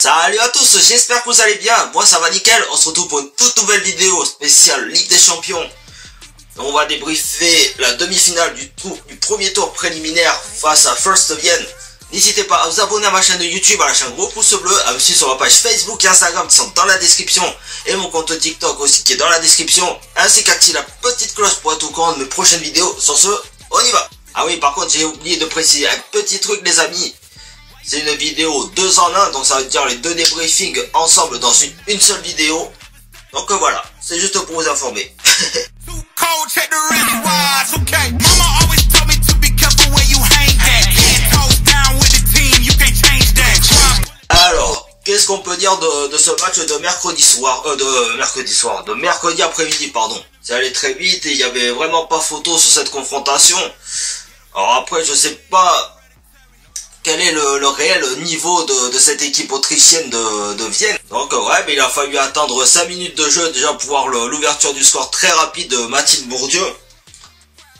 Salut à tous, j'espère que vous allez bien, moi ça va nickel, on se retrouve pour une toute nouvelle vidéo spéciale Ligue des Champions. On va débriefer la demi-finale du premier tour préliminaire face à First Vienne. N'hésitez pas à vous abonner à ma chaîne de YouTube, à lâcher un gros pouce bleu, à me suivre sur ma page Facebook et Instagram qui sont dans la description, et mon compte TikTok aussi qui est dans la description, ainsi qu'activer la petite cloche pour être au courant de mes prochaines vidéos. Sur ce, on y va. Ah oui, par contre j'ai oublié de préciser un petit truc les amis. C'est une vidéo 2 en 1, donc ça veut dire les deux débriefings ensemble dans une seule vidéo. Donc voilà, c'est juste pour vous informer. Alors, qu'est-ce qu'on peut dire de ce match de mercredi après-midi, pardon. C'est allé très vite et il n'y avait vraiment pas photo sur cette confrontation. Alors après, je sais pas quel est le réel niveau de cette équipe autrichienne de Vienne. Donc ouais, mais il a fallu attendre 5 minutes de jeu déjà pour voir l'ouverture du score très rapide de Mathilde Bourdieu.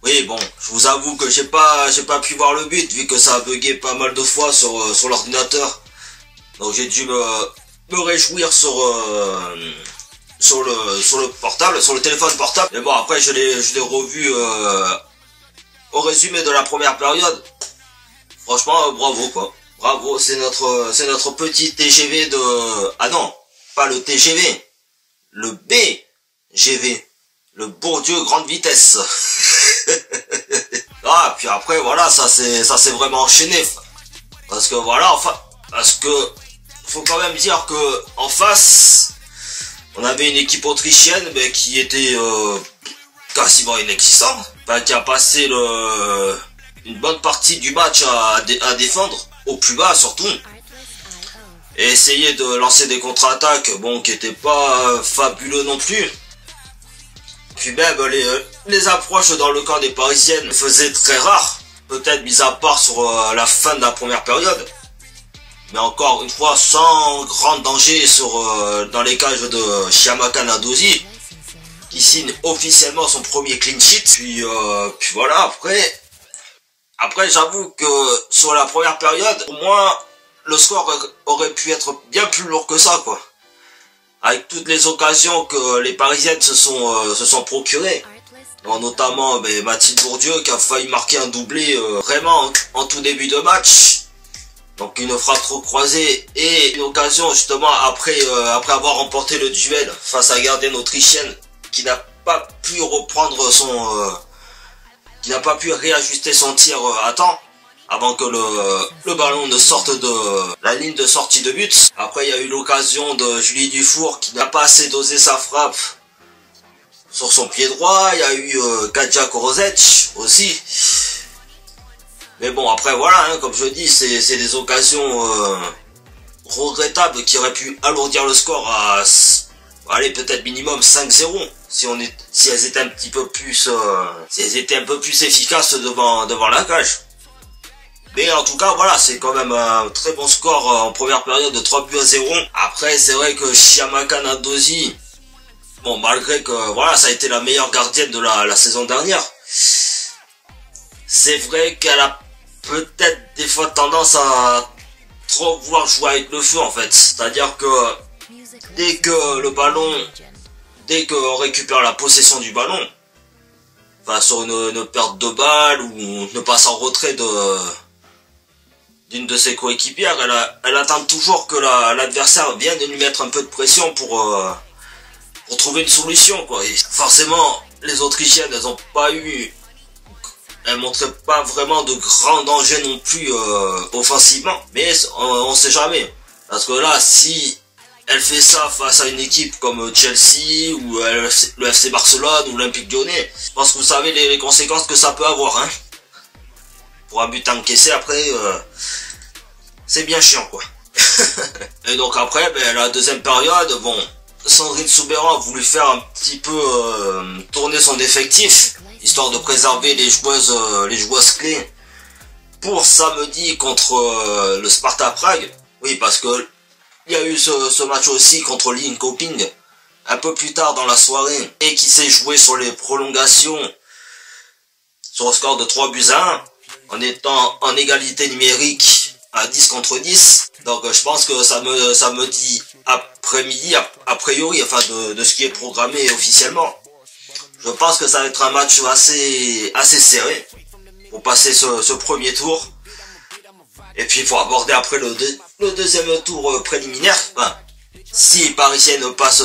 Oui bon, je vous avoue que j'ai pas pu voir le but vu que ça a bugué pas mal de fois sur l'ordinateur. Donc j'ai dû me réjouir sur le portable, sur le téléphone portable. Mais bon après je l'ai revu au résumé de la première période. Franchement, bravo quoi. Bravo, c'est notre petit TGV de... Ah non, pas le TGV. Le BGV. Le Bourdieu grande vitesse. Ah, puis après, voilà, ça s'est vraiment enchaîné. Parce que voilà, enfin... Parce que... Faut quand même dire que en face, on avait une équipe autrichienne mais qui était quasiment inexistante. Enfin, qui a passé une bonne partie du match à défendre, au plus bas surtout, et essayer de lancer des contre-attaques, bon, qui n'étaient pas fabuleux non plus. Puis même les approches dans le camp des Parisiennes faisaient très rare, peut-être mis à part sur la fin de la première période, mais encore une fois sans grand danger dans les cages de Chiamaka Nadosi, qui signe officiellement son premier clean sheet. Puis voilà, après, j'avoue que sur la première période, pour moi, le score aurait pu être bien plus lourd que ça, quoi. Avec toutes les occasions que les Parisiennes se sont procurées. Notamment Mathilde Bourdieu qui a failli marquer un doublé vraiment en tout début de match. Donc une frappe trop croisée et une occasion justement après avoir remporté le duel face à la gardienne autrichienne qui n'a pas pu reprendre qui n'a pas pu réajuster son tir à temps avant que le ballon ne sorte de la ligne de sortie de but. Après il y a eu l'occasion de Julie Dufour qui n'a pas assez dosé sa frappe sur son pied droit. Il y a eu Katia Korozec aussi. Mais bon après voilà, hein, comme je dis, c'est des occasions regrettables qui auraient pu alourdir le score à... Allez, peut-être minimum 5-0 si elles étaient un petit peu plus efficaces devant la cage. Mais en tout cas voilà, c'est quand même un très bon score en première période de 3-0. Après c'est vrai que Chiamaka Nadosi, bon malgré que voilà ça a été la meilleure gardienne de la saison dernière, c'est vrai qu'elle a peut-être des fois tendance à trop vouloir jouer avec le feu en fait. C'est-à-dire que dès qu'on récupère la possession du ballon, enfin sur une perte de balle ou une passe en retrait d'une de ses coéquipières, elle attend toujours que l'adversaire vienne lui mettre un peu de pression pour trouver une solution, quoi. Et forcément, les Autrichiennes, elles montraient pas vraiment de grand danger non plus offensivement, mais on sait jamais. Parce que là, si elle fait ça face à une équipe comme Chelsea ou le FC Barcelone ou l'Olympique Lyonnais, je pense que vous savez les conséquences que ça peut avoir, hein. Pour un but encaissé après, c'est bien chiant quoi. Et donc après, la deuxième période, bon, Sandrine Soubeyran a voulu faire un petit peu tourner son effectif, histoire de préserver les joueuses clés pour samedi contre le Sparta Prague. Oui, parce que il y a eu ce match aussi contre Linköping un peu plus tard dans la soirée et qui s'est joué sur les prolongations sur le score de 3-1 en étant en égalité numérique à 10 contre 10. Donc je pense que ça me dit après-midi, a priori, enfin de ce qui est programmé officiellement. Je pense que ça va être un match assez serré pour passer ce premier tour. Et puis il faut aborder après le deuxième tour préliminaire. Enfin, si Parisienne passe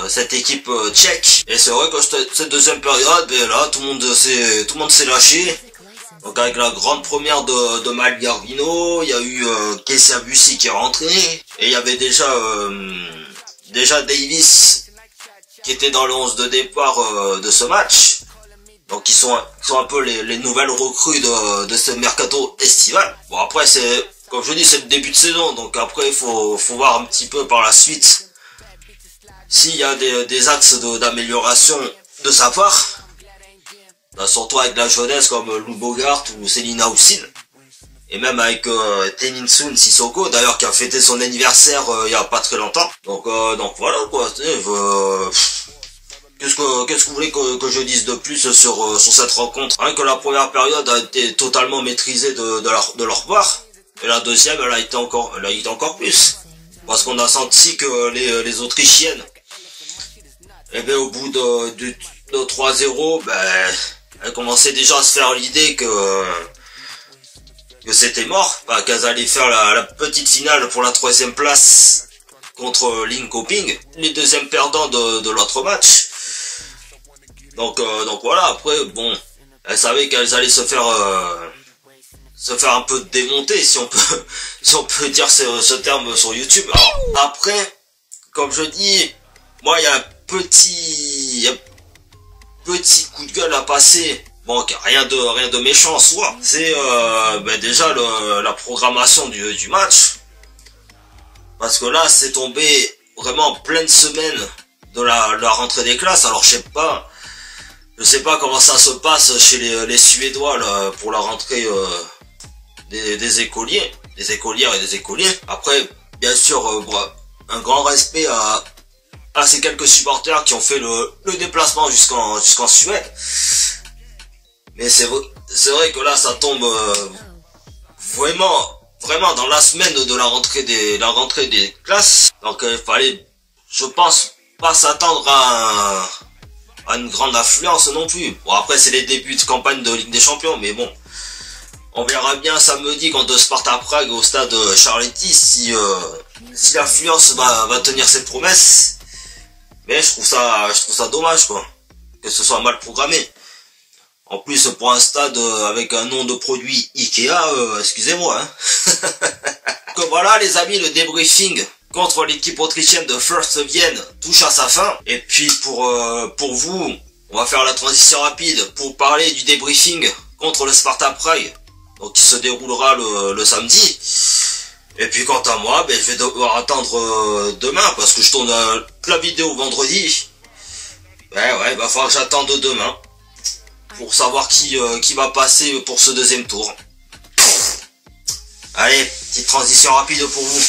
cette équipe tchèque. Et c'est vrai que cette deuxième période, ben là tout le monde s'est lâché. Donc avec la grande première de Mal Garvino, il y a eu Kessia Bussi qui est rentré. Et il y avait déjà Davis qui était dans le 11 de départ de ce match. Donc ils sont un peu les nouvelles recrues de ce mercato estival. Bon après c'est, comme je dis, c'est le début de saison, donc après il faut voir un petit peu par la suite s'il y a des axes d'amélioration de sa part. Bah, surtout avec la jeunesse comme Lou Bogart ou Selina Houssine. Et même avec Teninsun Sissoko, d'ailleurs qui a fêté son anniversaire il y a pas très longtemps. Donc voilà quoi. Qu'est-ce que vous voulez que je dise de plus sur cette rencontre? Rien que la première période a été totalement maîtrisée de leur part. Et la deuxième, elle a été encore plus. Parce qu'on a senti que les Autrichiennes, eh ben, au bout de 3-0, ben, elles commençaient déjà à se faire l'idée que c'était mort. Enfin, qu'elles allaient faire la petite finale pour la 3e place contre Linköping, les deuxièmes perdants de l'autre match. Donc voilà, après, bon, elles savaient qu'elles allaient se faire un peu démonter, si on peut dire ce terme sur YouTube. Alors, après, comme je dis, moi, il y a un petit coup de gueule à passer. Bon, rien de méchant en soi. C'est ben déjà la programmation du match. Parce que là, c'est tombé vraiment en pleine semaine de la rentrée des classes. Alors, je sais pas comment ça se passe chez les Suédois là, pour la rentrée des écoliers, des écolières et des écoliers. Après, bien sûr, un grand respect à ces quelques supporters qui ont fait le déplacement jusqu'en Suède. Mais c'est vrai que là, ça tombe vraiment dans la semaine de la rentrée des classes. Donc il fallait, je pense, pas s'attendre à une grande affluence non plus. Bon, après c'est les débuts de campagne de Ligue des Champions, mais bon, on verra bien samedi contre Sparta Prague au stade Charletti si l'affluence va tenir ses promesses. Mais je trouve ça dommage quoi, que ce soit mal programmé. En plus pour un stade avec un nom de produit Ikea, excusez-moi. Hein. Donc voilà les amis, le débriefing contre l'équipe autrichienne de First Vienne touche à sa fin. Et puis pour vous, on va faire la transition rapide pour parler du débriefing contre le Sparta Prague, donc qui se déroulera le samedi. Et puis quant à moi, ben, je vais devoir attendre demain parce que je tourne la vidéo vendredi. Ouais, va falloir que j'attende demain pour savoir qui va passer pour ce deuxième tour. Allez, petite transition rapide pour vous.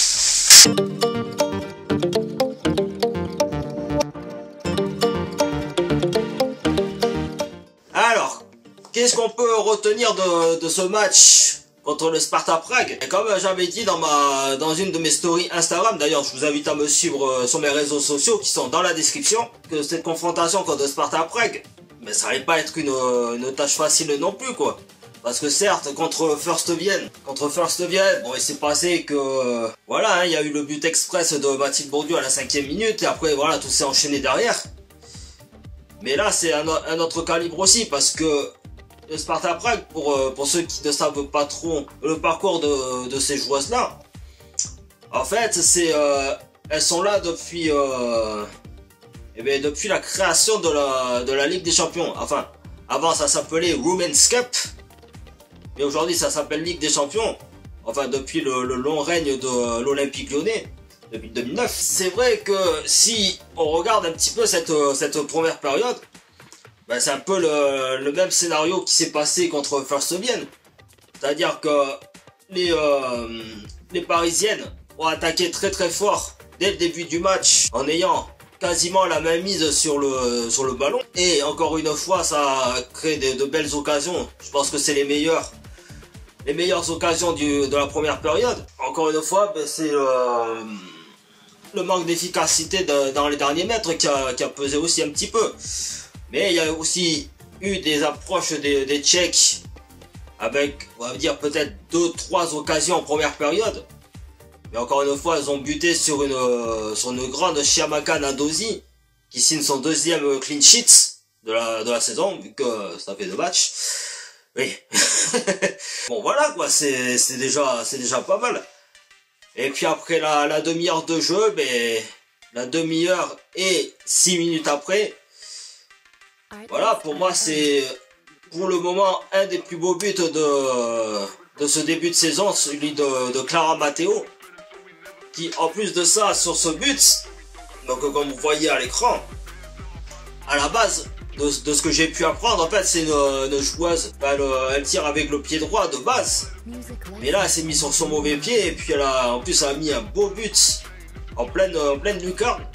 Alors, qu'est-ce qu'on peut retenir de ce match contre le Sparta Prague? Et comme j'avais dit dans une de mes stories Instagram, d'ailleurs je vous invite à me suivre sur mes réseaux sociaux qui sont dans la description, que cette confrontation contre le Sparta Prague, mais ça allait pas être une tâche facile non plus quoi. Parce que certes, contre First Vienne, bon, il s'est passé que, voilà, hein, il y a eu le but express de Mathilde Bourdieu à la 5e minute, et après, voilà, tout s'est enchaîné derrière. Mais là, c'est un autre calibre aussi, parce que le Sparta Prague, pour ceux qui ne savent pas trop le parcours de ces joueuses-là, en fait, elles sont là depuis la création de la Ligue des Champions. Enfin, avant, ça s'appelait Women's Cup. Et aujourd'hui, ça s'appelle Ligue des Champions. Enfin, depuis le long règne de l'Olympique Lyonnais, depuis 2009. C'est vrai que si on regarde un petit peu cette première période, ben c'est un peu le même scénario qui s'est passé contre First Vienne. C'est-à-dire que les Parisiennes ont attaqué très très fort dès le début du match en ayant quasiment la même mise sur le ballon. Et encore une fois, ça a créé de belles occasions. Je pense que c'est les meilleures les meilleures occasions de la première période. Encore une fois, ben, c'est le manque d'efficacité dans les derniers mètres qui a pesé aussi un petit peu. Mais il y a aussi eu des approches des Tchèques avec, on va dire, peut-être 2-3 occasions en première période. Mais encore une fois, ils ont buté sur une grande Chiamaka Nadosi qui signe son deuxième clean sheet de la saison, vu que ça fait 2 matchs. Oui. Bon voilà quoi, c'est déjà pas mal. Et puis après la demi-heure de jeu, ben la demi-heure et 6 minutes après, voilà, pour moi c'est pour le moment un des plus beaux buts de ce début de saison, celui de Clara Matteo, qui en plus de ça, sur ce but, donc comme vous voyez à l'écran, à la base de ce que j'ai pu apprendre, en fait c'est une joueuse, elle tire avec le pied droit de base, mais là elle s'est mise sur son mauvais pied et puis en plus elle a mis un beau but en pleine lucarne.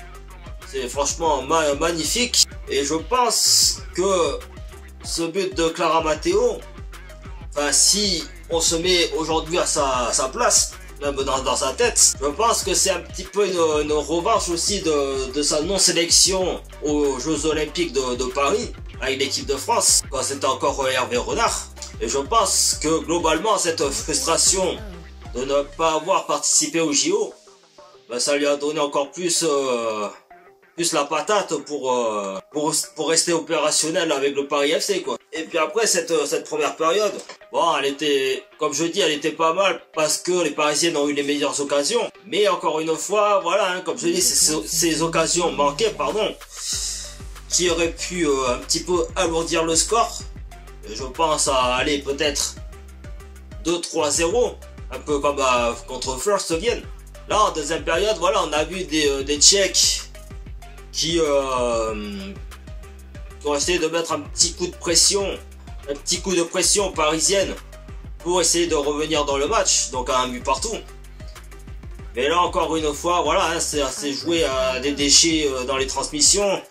C'est franchement magnifique, et je pense que ce but de Clara Matteo, enfin si on se met aujourd'hui à sa place, même dans sa tête, je pense que c'est un petit peu une revanche aussi de sa non-sélection aux Jeux Olympiques de Paris avec l'équipe de France, quand c'était encore Hervé Renard. Et je pense que globalement cette frustration de ne pas avoir participé au JO, ben, ça lui a donné encore plus la patate pour rester opérationnel avec le Paris FC quoi. Et puis après cette première période, bon elle était, comme je dis, elle était pas mal parce que les Parisiennes ont eu les meilleures occasions, mais encore une fois voilà, hein, comme je dis, ces occasions manquées qui auraient pu un petit peu alourdir le score. Et je pense à aller peut-être 2-3-0, un peu comme contre First Vienne. Là en deuxième période, voilà, on a vu des Tchèques qui ont essayé de mettre un petit coup de pression parisienne pour essayer de revenir dans le match, donc à un but partout. Mais là encore une fois, voilà, hein, c'est joué à des déchets dans les transmissions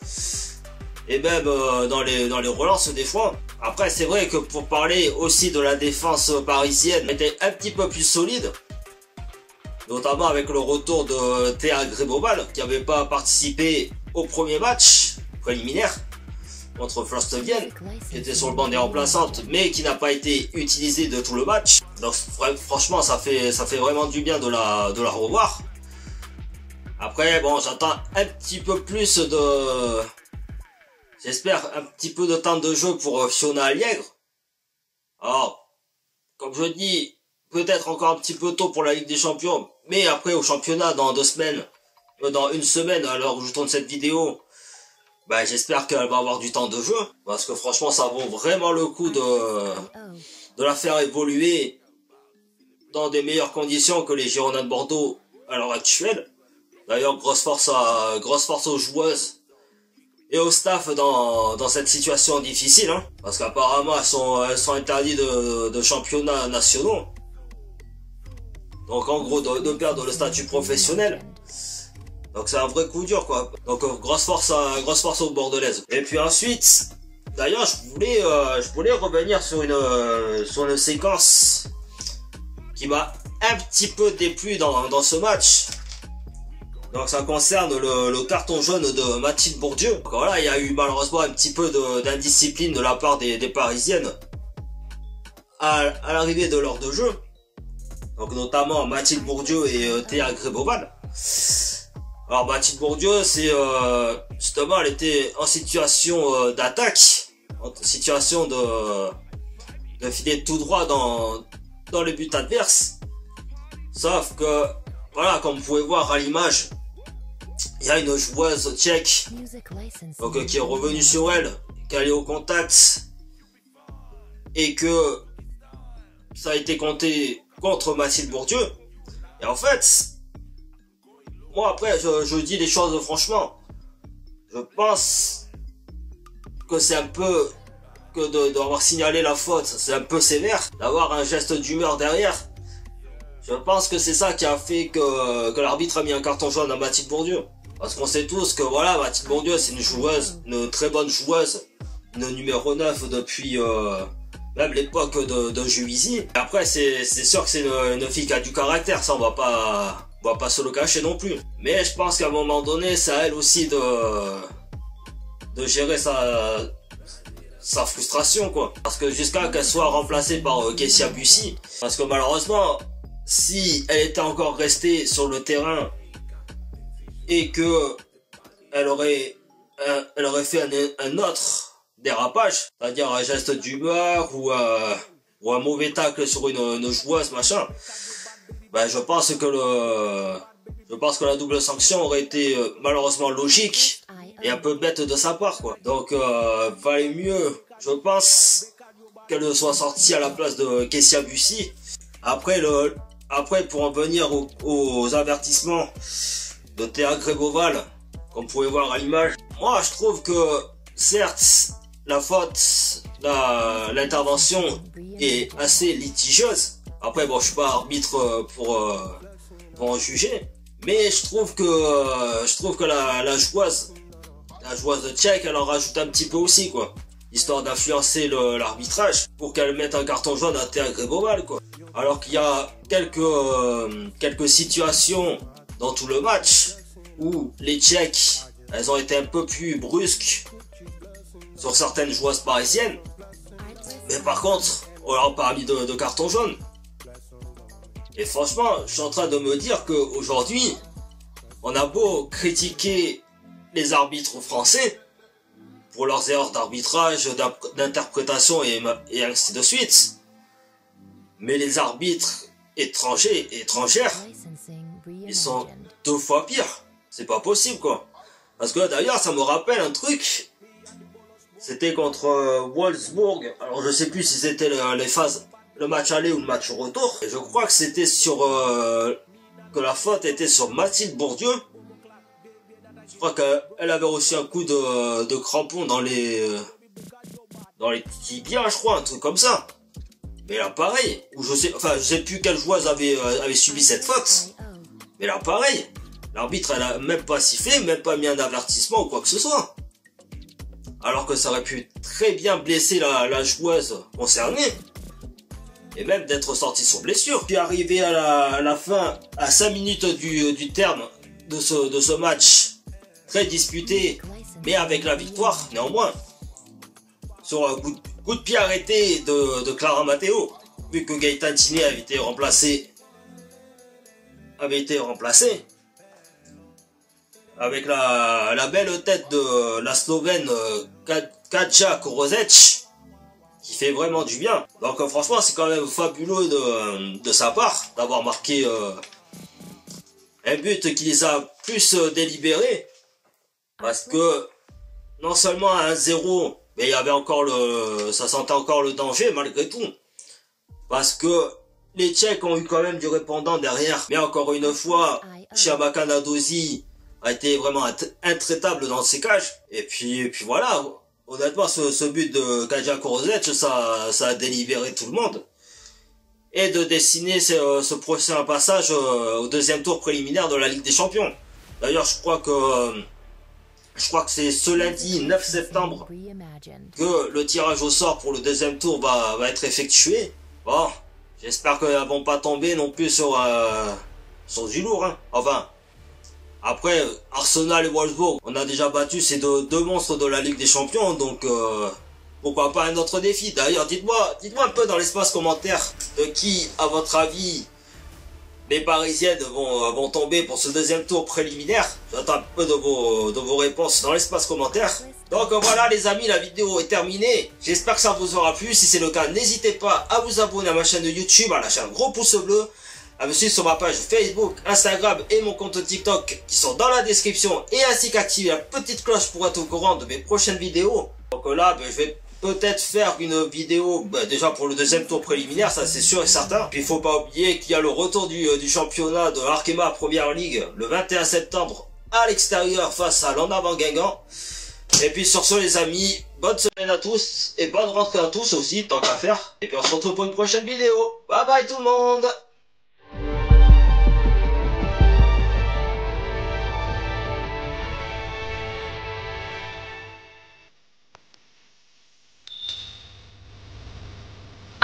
et même dans les relances des fois. Après c'est vrai que pour parler aussi de la défense parisienne, elle était un petit peu plus solide, notamment avec le retour de Théa Grébobal qui n'avait pas participé au premier match préliminaire contre First Vienne, qui était sur le banc des remplaçantes mais qui n'a pas été utilisé de tout le match. Donc franchement ça fait vraiment du bien de la revoir. Après bon, j'attends un petit peu plus j'espère un petit peu de temps de jeu pour Fiona Alliègre. Alors comme je dis, peut-être encore un petit peu tôt pour la Ligue des Champions, mais après au championnat dans 2 semaines, dans 1 semaine à l'heure où je tourne cette vidéo, bah, j'espère qu'elle va avoir du temps de jeu, parce que franchement ça vaut vraiment le coup de la faire évoluer dans des meilleures conditions que les Girondins de Bordeaux à l'heure actuelle. D'ailleurs grosse force aux joueuses et au staff dans cette situation difficile, hein, parce qu'apparemment elles sont interdites de championnats nationaux, donc en gros de perdre le statut professionnel. Donc c'est un vrai coup dur quoi. Donc grosse force aux Bordelaises. Et puis ensuite, d'ailleurs je voulais revenir sur une séquence qui m'a un petit peu déplu dans ce match. Donc ça concerne le carton jaune de Mathilde Bourdieu. Donc voilà, il y a eu malheureusement un petit peu d'indiscipline de la part des Parisiennes à l'arrivée de l'heure de jeu. Donc notamment Mathilde Bourdieu et Théa Grébobal. Alors Mathilde Bourdieu, c'est justement, elle était en situation d'attaque, en situation de filer tout droit dans le but adverse. Sauf que, voilà, comme vous pouvez voir à l'image, il y a une joueuse tchèque donc, qui est revenue sur elle, qui est allée au contact, et que ça a été compté contre Mathilde Bourdieu. Et en fait, moi après je dis les choses franchement, je pense que c'est un peu que d'avoir signalé la faute, c'est un peu sévère, d'avoir un geste d'humeur derrière. Je pense que c'est ça qui a fait que l'arbitre a mis un carton jaune à Mathilde Bourdieu. Parce qu'on sait tous que voilà, Mathilde Bourdieu c'est une joueuse, une très bonne joueuse, une numéro 9 depuis même l'époque de Juvisy. Après, c'est sûr que c'est une fille qui a du caractère, ça on va pas se le cacher non plus. Mais je pense qu'à un moment donné, c'est à elle aussi de gérer sa frustration, quoi. Parce que jusqu'à qu'elle soit remplacée par Kessia Bussy, parce que malheureusement, si elle était encore restée sur le terrain et que elle aurait fait un autre dérapage, c'est-à-dire un geste d'humeur ou un mauvais tacle sur une joueuse, machin, ben je pense que la double sanction aurait été malheureusement logique et un peu bête de sa part, quoi. Donc valait mieux, je pense, qu'elle soit sortie à la place de Kessia Bussy. Après pour en venir aux avertissements de Théa Grégoval, comme vous pouvez voir à l'image, moi je trouve que certes la faute, l'intervention est assez litigieuse. Après bon, je suis pas arbitre pour en juger, mais je trouve que la joueuse tchèque, elle en rajoute un petit peu aussi, quoi, histoire d'influencer l'arbitrage pour qu'elle mette un carton jaune à Théa Grégoval, quoi. Alors qu'il y a quelques situations dans tout le match où les Tchèques, elles ont été un peu plus brusques sur certaines joueuses parisiennes, mais par contre on leur a pas mis de carton jaune. Et franchement, je suis en train de me dire qu'aujourd'hui, on a beau critiquer les arbitres français pour leurs erreurs d'arbitrage, d'interprétation et ainsi de suite, mais les arbitres étrangers et étrangères, ils sont 2 fois pires. C'est pas possible, quoi. Parce que d'ailleurs, ça me rappelle un truc. C'était contre Wolfsburg. Alors je sais plus si c'était le match aller ou le match retour. Et je crois que c'était que la faute était sur Mathilde Bourdieu. Je crois qu'elle avait reçu un coup de crampon dans les tibias, je crois, un truc comme ça. Mais là pareil, je sais plus quelle joueuse avait subi cette faute. Mais là pareil, l'arbitre elle a même pas sifflé, même pas mis un avertissement ou quoi que ce soit. Alors que ça aurait pu très bien blesser la joueuse concernée. Et même d'être sorti sur blessure. Puis arrivé à la fin, à 5 minutes du terme de ce match très disputé, mais avec la victoire néanmoins, sur un coup de pied arrêté de Clara Matteo, vu que Gaëtan Tiné avait été remplacé avec la belle tête de la Slovène Katja Korozec, qui fait vraiment du bien. Donc franchement, c'est quand même fabuleux de sa part d'avoir marqué un but qui les a plus délibérés, parce que non seulement à 1-0, mais il y avait encore ça sentait encore le danger malgré tout, parce que les Tchèques ont eu quand même du répondant derrière. Mais encore une fois, Chiamaka Nadosi a été vraiment intraitable dans ses cages. Et puis voilà, honnêtement, ce but de Katja Korozec, ça a délibéré tout le monde. Et de dessiner ce prochain passage au 2e tour préliminaire de la Ligue des Champions. D'ailleurs, je crois que c'est ce lundi 9 septembre que le tirage au sort pour le 2e tour va être effectué. Bon, j'espère qu'elles vont pas tomber non plus sur du lourd, hein. Enfin, après, Arsenal et Wolfsburg, on a déjà battu ces deux monstres de la Ligue des Champions, donc pourquoi pas un autre défi. D'ailleurs, dites-moi un peu dans l'espace commentaire de qui, à votre avis, les Parisiennes vont tomber pour ce 2e tour préliminaire. J'attends un peu de vos réponses dans l'espace commentaire. Donc voilà les amis, la vidéo est terminée. J'espère que ça vous aura plu. Si c'est le cas, n'hésitez pas à vous abonner à ma chaîne de YouTube, à lâcher un gros pouce bleu, à me suivre sur ma page Facebook, Instagram et mon compte TikTok qui sont dans la description, et ainsi qu'activer la petite cloche pour être au courant de mes prochaines vidéos. Donc là, je vais peut-être faire une vidéo déjà pour le 2e tour préliminaire, ça c'est sûr et certain. Puis il faut pas oublier qu'il y a le retour du championnat de l'Arkema Première Ligue le 21 septembre à l'extérieur face à l'En-Avant Guingamp. Et puis sur ce les amis, bonne semaine à tous et bonne rentrée à tous aussi, tant qu'à faire. Et puis on se retrouve pour une prochaine vidéo. Bye bye tout le monde.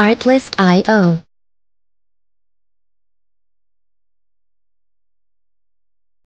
Artlist.io